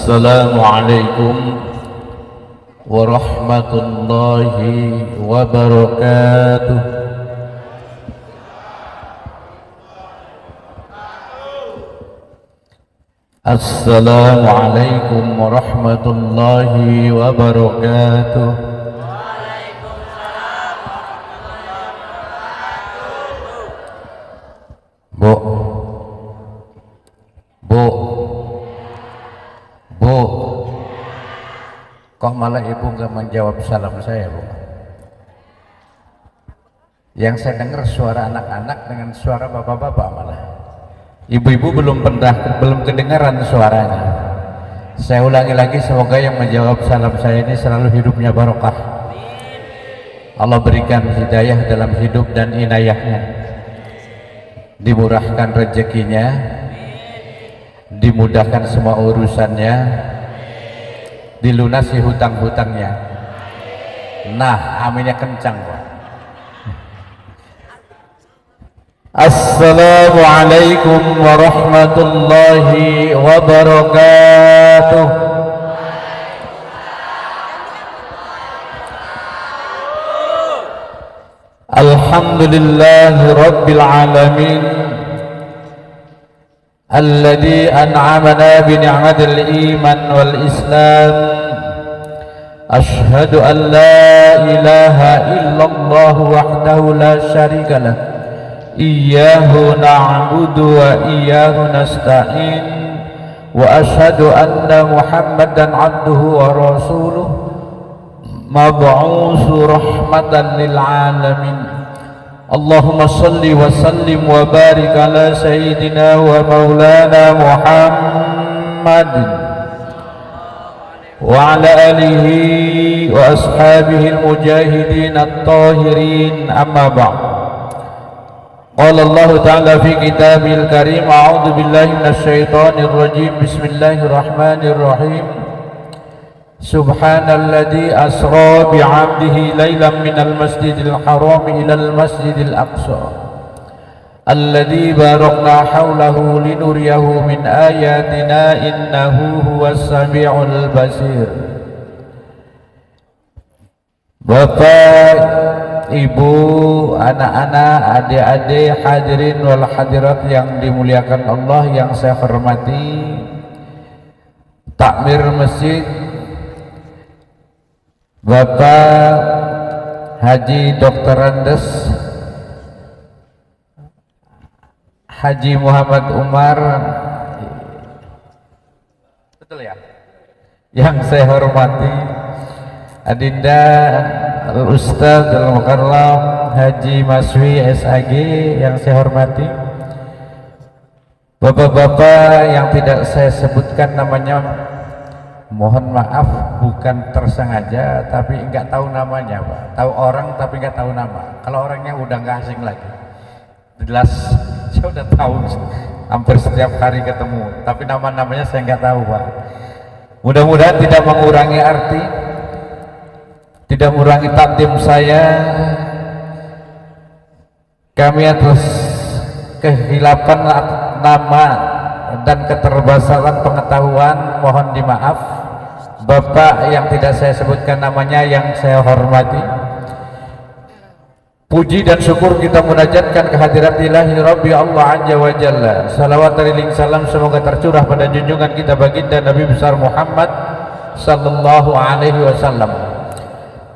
Assalamualaikum warahmatullahi wabarakatuh. Assalamualaikum warahmatullahi wabarakatuh. Bu, kok malah ibu nggak menjawab salam saya, Bu? Yang saya dengar suara anak-anak dengan suara bapak-bapak malah. Ibu-ibu belum kedengaran suaranya. Saya ulangi lagi, semoga yang menjawab salam saya ini selalu hidupnya barokah. Allah berikan hidayah dalam hidup dan inayahnya, dimurahkan rezekinya, dimudahkan semua urusannya, dilunasi hutang-hutangnya. Nah, aminnya kencang, Pak. Assalamualaikum warahmatullahi wabarakatuh. Alhamdulillahi rabbil alamin alladzi an'amana bi ni'matil iman wal islam. Ashhadu an la ilaha illallah wahdahu la syarika lah. Iyyahu na'budu wa iyyahu nasta'in. Wa ashhadu anna Muhammadan 'abduhu wa rasuluh mab'uutsu rahmatan lil alamin. Allahumma salli wa sallim wa barik ala sayyidina wa maulana Muhammad wa ala alihi wa ashabihi al-mujahidin at-tahirin, amma ba'd. Qala Allah ta'ala fi kitabihil karim, a'udzu billahi minasy syaithanir rajim. Bismillahirrahmanirrahim. Subhanalladzi asra bi'abdihi lailan minal masjidil haram ilal masjidil aqsa alladzi barakna haulahu linuriyahu min ayatina innahu huwas samiul basir. Bapak, Ibu, anak-anak, adik-adik, hadirin wal hadirat yang dimuliakan Allah, yang saya hormati, takmir masjid Bapak Haji Dr. Andes Haji Muhammad Umar, betul ya? Yang saya hormati Adinda Al-Ustadz Al-Mukarram Haji Maswi SAG, yang saya hormati bapak-bapak yang tidak saya sebutkan namanya, mohon maaf, bukan tersengaja, tapi enggak tahu namanya, Pak. Tahu orang tapi enggak tahu nama. Kalau orangnya udah enggak asing lagi, jelas saya udah tahu, hampir setiap hari ketemu, tapi nama-namanya saya enggak tahu, Pak. Mudah-mudahan tidak mengurangi arti, tidak mengurangi takdim saya. Kami atas kehilapan nama dan keterbatasan pengetahuan mohon dimaaf. Bapak yang tidak saya sebutkan namanya yang saya hormati, puji dan syukur kita munajatkan kehadirat ilahi Rabbi Allah Azza wa Jalla. Salawat dan salam semoga tercurah pada junjungan kita baginda Nabi besar Muhammad sallallahu alaihi wasallam.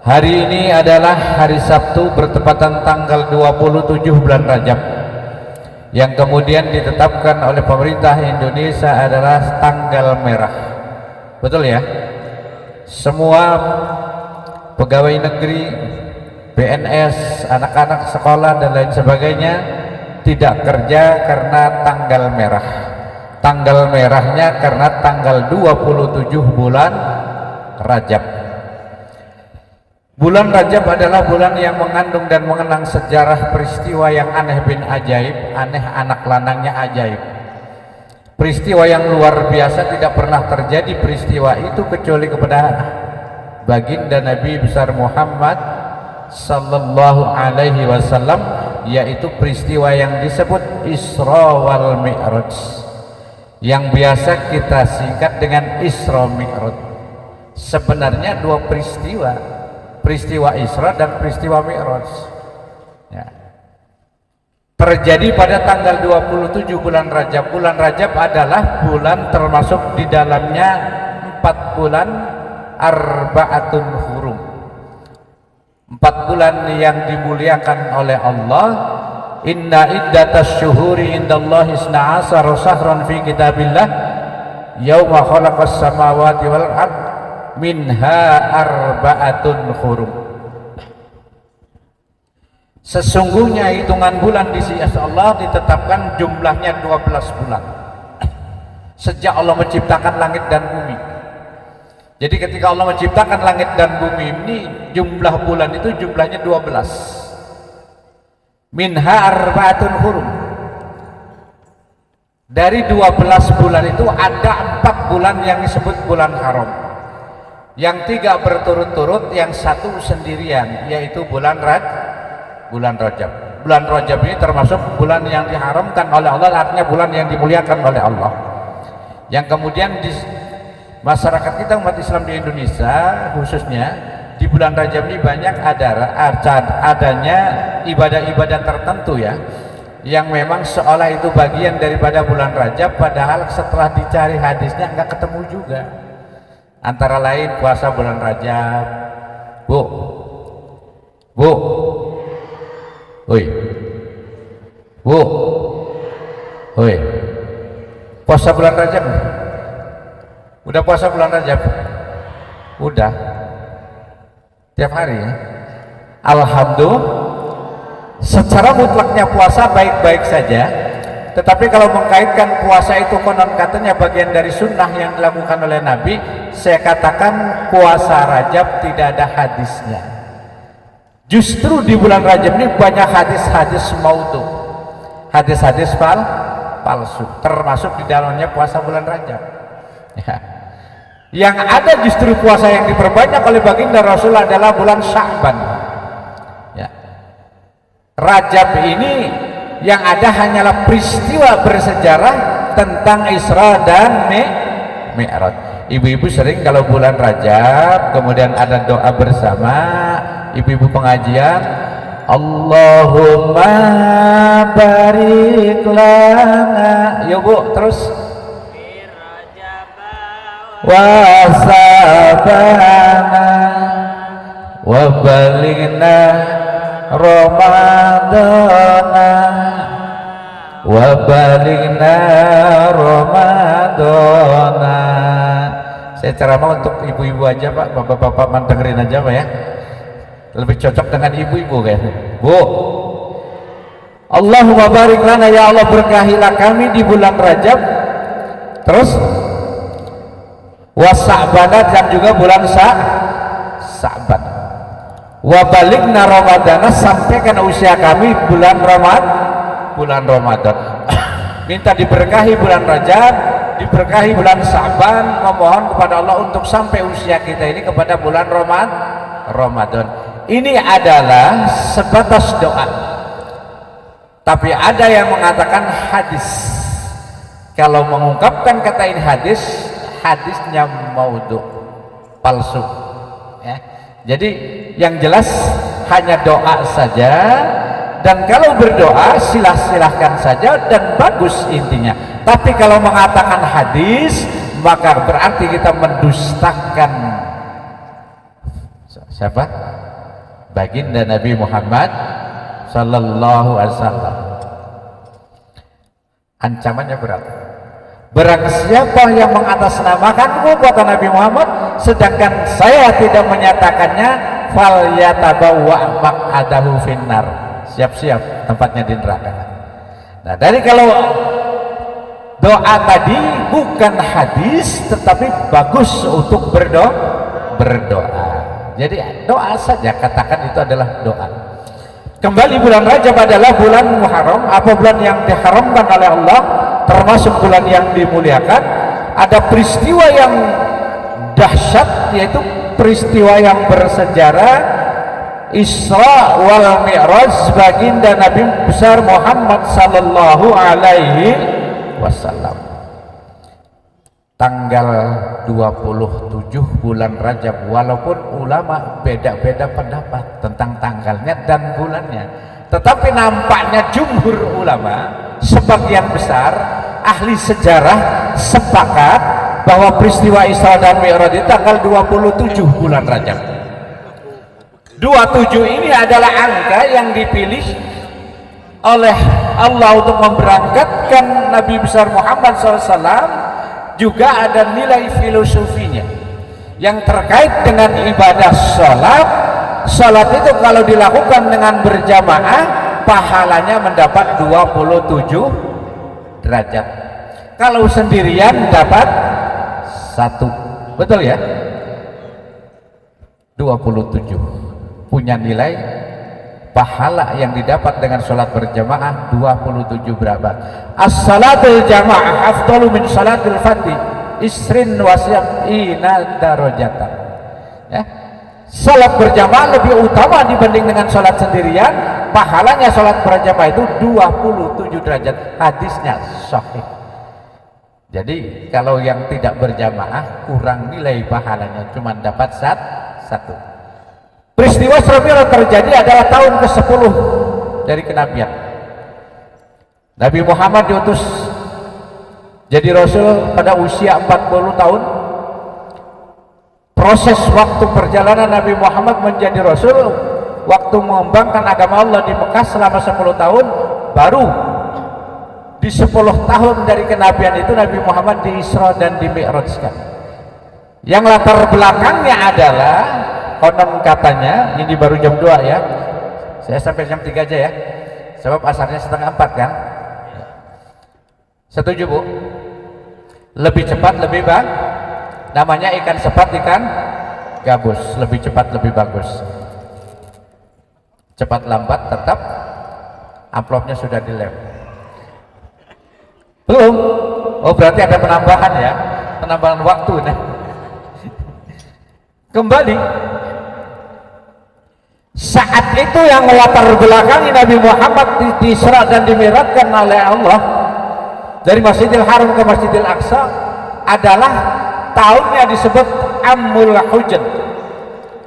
Hari ini adalah hari Sabtu bertepatan tanggal 27 bulan Rajab, yang kemudian ditetapkan oleh pemerintah Indonesia adalah tanggal merah. Betul ya? Semua pegawai negeri, PNS, anak-anak sekolah dan lain sebagainya tidak kerja karena tanggal merah. Tanggal merahnya karena tanggal 27 bulan Rajab. Bulan Rajab adalah bulan yang mengandung dan mengenang sejarah peristiwa yang aneh bin ajaib, aneh anak lanangnya ajaib. Peristiwa yang luar biasa, tidak pernah terjadi peristiwa itu kecuali kepada baginda Nabi besar Muhammad sallallahu alaihi wasallam, yaitu peristiwa yang disebut Isra wal Mi'raj. yang biasa kita singkat dengan Isra Mi'raj. Sebenarnya dua peristiwa, peristiwa Isra dan peristiwa Mi'raj ya. Terjadi pada tanggal 27 bulan Rajab. Bulan Rajab adalah bulan termasuk di dalamnya 4 bulan arba'atun hurum, 4 bulan yang dimuliakan oleh Allah. Inna iddatas syuhuri indallahi isna asara syahran fi kitabillah yauma khalaqas samawati wal ard minha arba'atun hurum. Sesungguhnya hitungan bulan di sisi Allah ditetapkan jumlahnya 12 bulan sejak Allah menciptakan langit dan bumi. Jadi ketika Allah menciptakan langit dan bumi ini, jumlah bulan itu jumlahnya 12. Minha arba'atun hurum. Dari 12 bulan itu ada 4 bulan yang disebut bulan haram, yang 3 berturut-turut, yang 1 sendirian, yaitu bulan Rajab. Bulan Rajab ini termasuk bulan yang diharamkan oleh Allah, artinya bulan yang dimuliakan oleh Allah, yang kemudian di masyarakat kita umat Islam di Indonesia khususnya di bulan Rajab ini banyak adanya ibadah-ibadah tertentu ya, yang memang seolah itu bagian daripada bulan Rajab, padahal setelah dicari hadisnya nggak ketemu juga. Antara lain puasa bulan Rajab, bu, oi, bu, oi, puasa bulan Rajab. Udah puasa bulan Rajab? Udah. Tiap hari ya? Alhamdulillah. Secara mutlaknya puasa baik-baik saja, tetapi kalau mengkaitkan puasa itu konon katanya bagian dari sunnah yang dilakukan oleh Nabi, saya katakan puasa Rajab tidak ada hadisnya. Justru di bulan Rajab ini banyak hadis-hadis maudhu, hadis-hadis palsu, termasuk di dalamnya puasa bulan Rajab ya. Yang ada justru puasa yang diperbanyak oleh baginda Rasul adalah bulan Sya'ban ya. Rajab ini yang ada hanyalah peristiwa bersejarah tentang Isra dan Mi'raj. Ibu-ibu sering kalau bulan Rajab kemudian ada doa bersama, ibu-ibu pengajian, Allahumma barik lana, yuk bu, terus wasabana wabaligna Ramadana wabaligna Ramadana. Saya ceramah untuk ibu-ibu aja pak, bapak-bapak mandengerin aja pak ya, lebih cocok dengan ibu-ibu kayaknya. Bu, Allahumma barik lana, ya Allah berkahilah kami di bulan Rajab, terus wasa'bana dan juga bulan Sa'ban, wabaligna Ramadana, sampaikan usia kami bulan Ramadan. Minta diberkahi bulan Rajab, diberkahi bulan Sa'ban, memohon kepada Allah untuk sampai usia kita ini kepada bulan Ramadan. Ini adalah sebatas doa, tapi ada yang mengatakan hadis. Kalau mengungkapkan kata ini hadis, hadisnya maudhu, palsu ya. Jadi yang jelas hanya doa saja, dan kalau berdoa silahkan saja dan bagus intinya. Tapi kalau mengatakan hadis, maka berarti kita mendustakan siapa? Baginda Nabi Muhammad sallallahu alaihi wasallam. Ancamannya berat. Barang siapa yang mengatasnamakanmu kata Nabi Muhammad, sedangkan saya tidak menyatakannya, fal yatabawwa maq'adahu finnar, siap-siap tempatnya di neraka. Nah, dari kalau doa tadi bukan hadis tetapi bagus untuk berdoa. Jadi doa saja, katakan itu adalah doa. Kembali, bulan Rajab adalah bulan Muharram, apa bulan yang diharamkan oleh Allah, termasuk bulan yang dimuliakan. Ada peristiwa yang dahsyat, yaitu peristiwa yang bersejarah, Isra wal Mi'raj baginda Nabi besar Muhammad sallallahu alaihi wasallam. tanggal 27 bulan Rajab, walaupun ulama beda-beda pendapat tentang tanggalnya dan bulannya, tetapi nampaknya jumhur ulama, sebagian besar ahli sejarah sepakat bahwa peristiwa Isra dan Mi'raj itu tanggal 27 bulan Rajab. 27 ini adalah angka yang dipilih oleh Allah untuk memberangkatkan Nabi besar Muhammad SAW. Juga ada nilai filosofinya yang terkait dengan ibadah sholat. Sholat itu kalau dilakukan dengan berjamaah, pahalanya mendapat 27 derajat. Kalau sendirian dapat 1. Betul ya? 27 punya nilai pahala yang didapat dengan sholat berjamaah 27 berapa? As-salatul jamaah afdalu min salatul fardhi isrin wasyam'ina darajatan. Ya. Sholat berjamaah lebih utama dibanding dengan sholat sendirian. Pahalanya sholat berjamaah itu 27 derajat. Hadisnya sahih. Jadi kalau yang tidak berjamaah kurang nilai pahalanya, cuma dapat 1. Peristiwa Isra Mi'raj terjadi adalah tahun ke-10 dari kenabian. Nabi Muhammad diutus jadi Rasul pada usia 40 tahun. Proses waktu perjalanan Nabi Muhammad menjadi Rasul, waktu mengembangkan agama Allah di Mekah selama 10 tahun, baru di 10 tahun dari kenabian itu Nabi Muhammad di Isra dan di Mi'rajkan. Yang latar belakangnya adalah konon katanya, ini baru jam 2 ya, saya sampai jam 3 aja ya, sebab asarnya setengah 4 kan. Setuju Bu? Lebih cepat lebih bagus, namanya ikan sepat ikan gabus, lebih cepat lebih bagus. Cepat lambat tetap amplopnya sudah dilem. Belum? Oh berarti ada penambahan ya, penambahan waktu nah. Kembali, saat itu yang melatar belakangi Nabi Muhammad diisra dan dimi'rajkan oleh Allah dari Masjidil Haram ke Masjidil Aqsa adalah tahunnya disebut Amul Huzn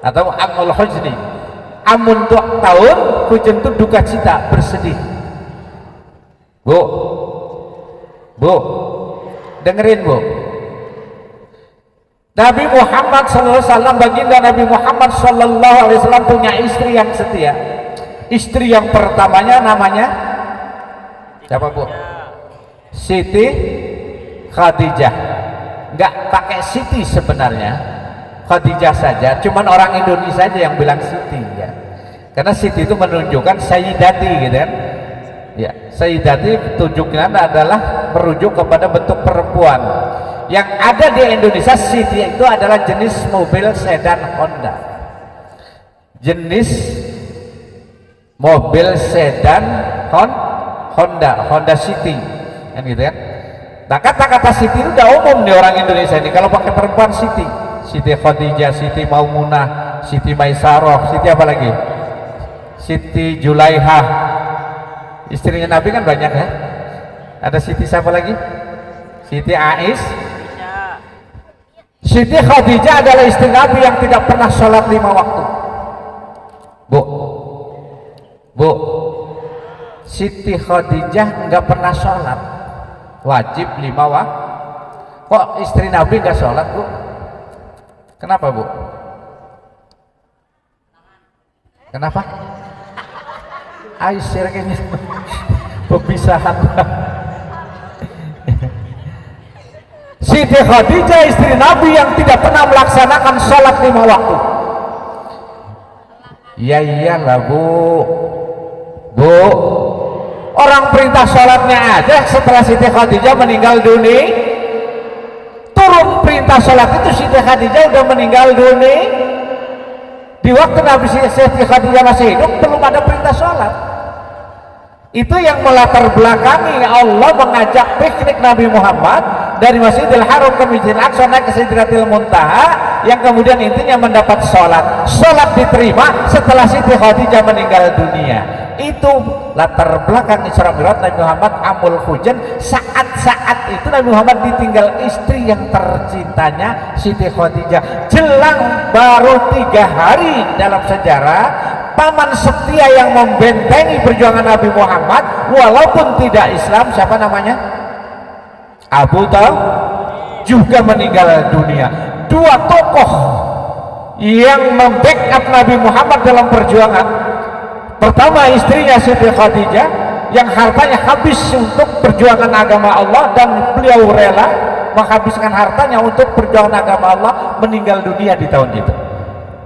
atau Amul Huzni. Amun untuk tahun, hujan itu duka cita, bersedih. Bu, dengerin Bu. Nabi Muhammad SAW, baginda Nabi Muhammad SAW punya istri yang setia. Istri yang pertamanya namanya siapa Bu? Siti Khadijah. Enggak pakai Siti sebenarnya, Khadijah saja. Cuman orang Indonesia aja yang bilang Siti ya. Karena Siti itu menunjukkan Sayyidati gitu kan. Ya, Sayyidati tunjuknya adalah merujuk kepada bentuk perempuan. Yang ada di Indonesia Siti itu adalah jenis mobil sedan Honda. Jenis mobil sedan Honda City kan gitu kan. Nah kata-kata Siti itu udah umum nih orang Indonesia ini. Kalau pakai perempuan Siti, Siti Khadijah, Siti Maimunah, Siti Maisarah, Siti apa lagi? Siti Julaiha. Istrinya Nabi kan banyak ya. Ada Siti siapa lagi? Siti Aisyah. Siti Khadijah adalah istri Nabi yang tidak pernah sholat 5 waktu. Bu, Siti Khadijah nggak pernah sholat wajib 5 waktu. Kok istri Nabi nggak sholat Bu? Kenapa Bu? Kenapa? Aisyah kayaknya pemisahan. Siti Khadijah istri Nabi yang tidak pernah melaksanakan sholat 5 waktu. Ya iyalah Bu, orang perintah sholatnya aja setelah Siti Khadijah meninggal dunia, turun perintah sholat itu Siti Khadijah udah meninggal dunia. Di waktu Nabi Siti Khadijah masih hidup belum ada perintah sholat. Itu yang melatar belakangi Allah mengajak piknik Nabi Muhammad dari Masjidil Haram ke Masjidil Aqsa naik ke Sidratil Muntaha, yang kemudian intinya mendapat sholat. Sholat diterima setelah Siti Khadijah meninggal dunia. Itu latar belakang Isra Mi'raj Nabi Muhammad amul hujan. Saat-saat itu Nabi Muhammad ditinggal istri yang tercintanya Siti Khadijah. Jelang baru 3 hari dalam sejarah, paman setia yang membentengi perjuangan Nabi Muhammad walaupun tidak Islam, siapa namanya? Abu Talib, juga meninggal dunia. 2 tokoh yang membackup Nabi Muhammad dalam perjuangan. Pertama istrinya Siti Khadijah yang hartanya habis untuk perjuangan agama Allah, dan beliau rela menghabiskan hartanya untuk perjuangan agama Allah, meninggal dunia di tahun itu.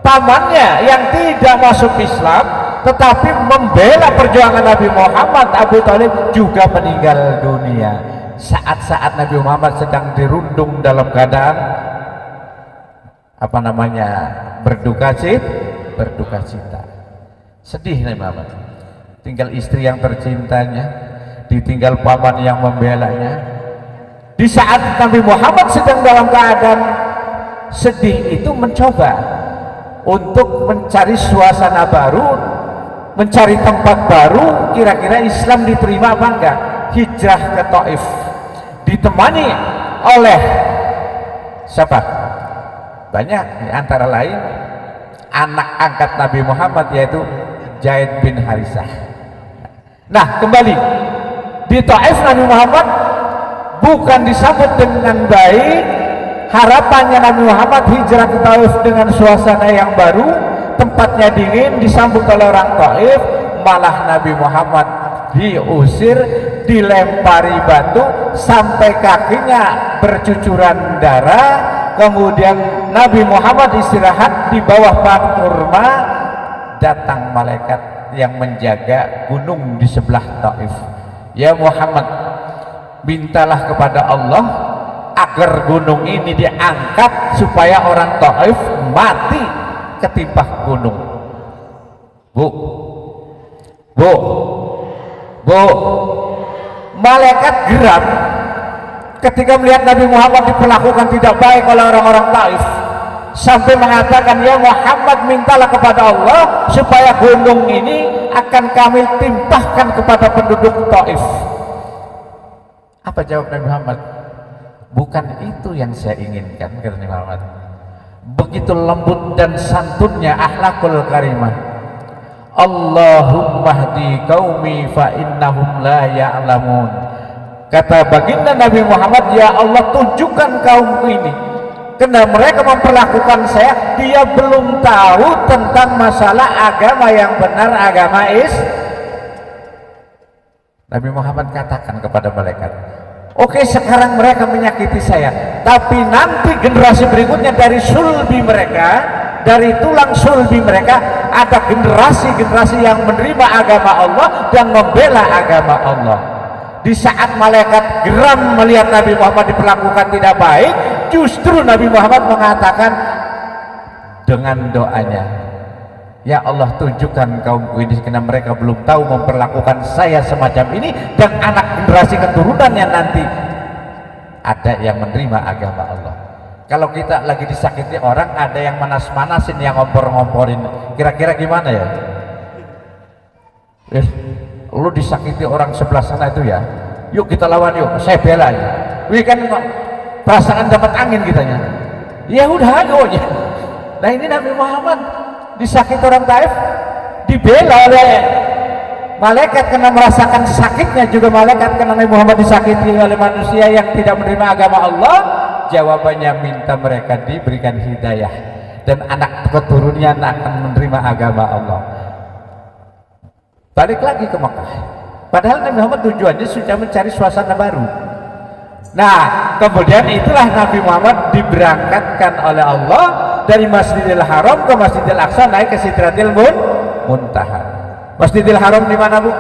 Pamannya yang tidak masuk Islam tetapi membela perjuangan Nabi Muhammad, Abu Talib, juga meninggal dunia. Saat-saat Nabi Muhammad sedang dirundung dalam keadaan berduka cita. Sedih Nabi Muhammad, tinggal istri yang tercintanya, ditinggal paman yang membelanya. Di saat Nabi Muhammad sedang dalam keadaan sedih itu, mencoba untuk mencari suasana baru, mencari tempat baru, kira-kira Islam diterima apa enggak. Hijrah ke Taif, ditemani oleh siapa? Banyak, antara lain anak angkat Nabi Muhammad, yaitu Zaid bin Harisah. Nah, kembali di Taif, Nabi Muhammad bukan disambut dengan baik. Harapannya Nabi Muhammad hijrah ke Taif dengan suasana yang baru, tempatnya dingin, disambut oleh orang Taif. Malah Nabi Muhammad diusir, dilempari batu sampai kakinya bercucuran darah. Kemudian Nabi Muhammad istirahat di bawah pohon kurma. Datang malaikat yang menjaga gunung di sebelah Taif. Ya Muhammad, mintalah kepada Allah agar gunung ini diangkat supaya orang Taif mati ketimpa gunung. Bu, malaikat geram ketika melihat Nabi Muhammad diperlakukan tidak baik oleh orang-orang Taif, sampai mengatakan, ya Muhammad, mintalah kepada Allah supaya gunung ini akan kami timpahkan kepada penduduk Taif. Apa jawab Nabi Muhammad? Bukan itu yang saya inginkan, kata Nabi Muhammad. Begitu lembut dan santunnya, akhlakul karimah. Allahumma hdi qaumi fa innahum la ya'lamun. Kata baginda Nabi Muhammad, ya Allah, tunjukkan kaumku ini, karena mereka memperlakukan saya, dia belum tahu tentang masalah agama yang benar, agama Nabi Muhammad katakan kepada malaikat, oke, sekarang mereka menyakiti saya, tapi nanti generasi berikutnya dari sulbi mereka, dari tulang sulbi mereka, ada generasi-generasi yang menerima agama Allah dan membela agama Allah. Di saat malaikat geram melihat Nabi Muhammad diperlakukan tidak baik, justru Nabi Muhammad mengatakan dengan doanya, ya Allah, tunjukkan kaumku ini, karena mereka belum tahu memperlakukan saya semacam ini, dan anak generasi keturunannya nanti ada yang menerima agama Allah. Kalau kita lagi disakiti orang, ada yang manas-manasin, yang ngompor-ngomporin, kira-kira gimana ya? Lu disakiti orang sebelah sana itu ya, yuk kita lawan, yuk saya bela ya. Wih, kan perasaan dapat angin kitanya. Ya udah, ayo ya. Nah, ini Nabi Muhammad disakiti orang Taif, dibela oleh malaikat karena merasakan sakitnya, juga malaikat karena Nabi Muhammad disakiti oleh manusia yang tidak menerima agama Allah. Jawabannya, minta mereka diberikan hidayah dan anak keturunannya akan menerima agama Allah. Balik lagi ke Mekah, padahal Nabi Muhammad tujuannya sudah mencari suasana baru. Nah, kemudian itulah Nabi Muhammad diberangkatkan oleh Allah dari Masjidil Haram ke Masjidil Aqsa, naik ke Sidratil Muntaha. Masjidil Haram di mana, Bu?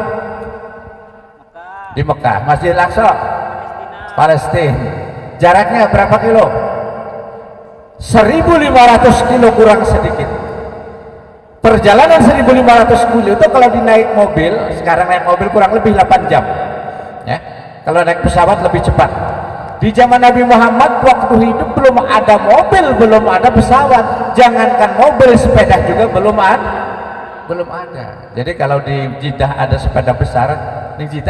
Di Mekah. Masjidil Aqsa Palestina. Jaraknya berapa kilo? 1.500 kilo kurang sedikit. Perjalanan 1.500 kilo itu kalau dinaik mobil, sekarang naik mobil kurang lebih 8 jam ya. Kalau naik pesawat lebih cepat. Di zaman Nabi Muhammad waktu hidup belum ada mobil, belum ada pesawat, jangankan mobil, sepeda juga belum belum ada. Jadi kalau di Jeddah ada sepeda besar, di Jeddah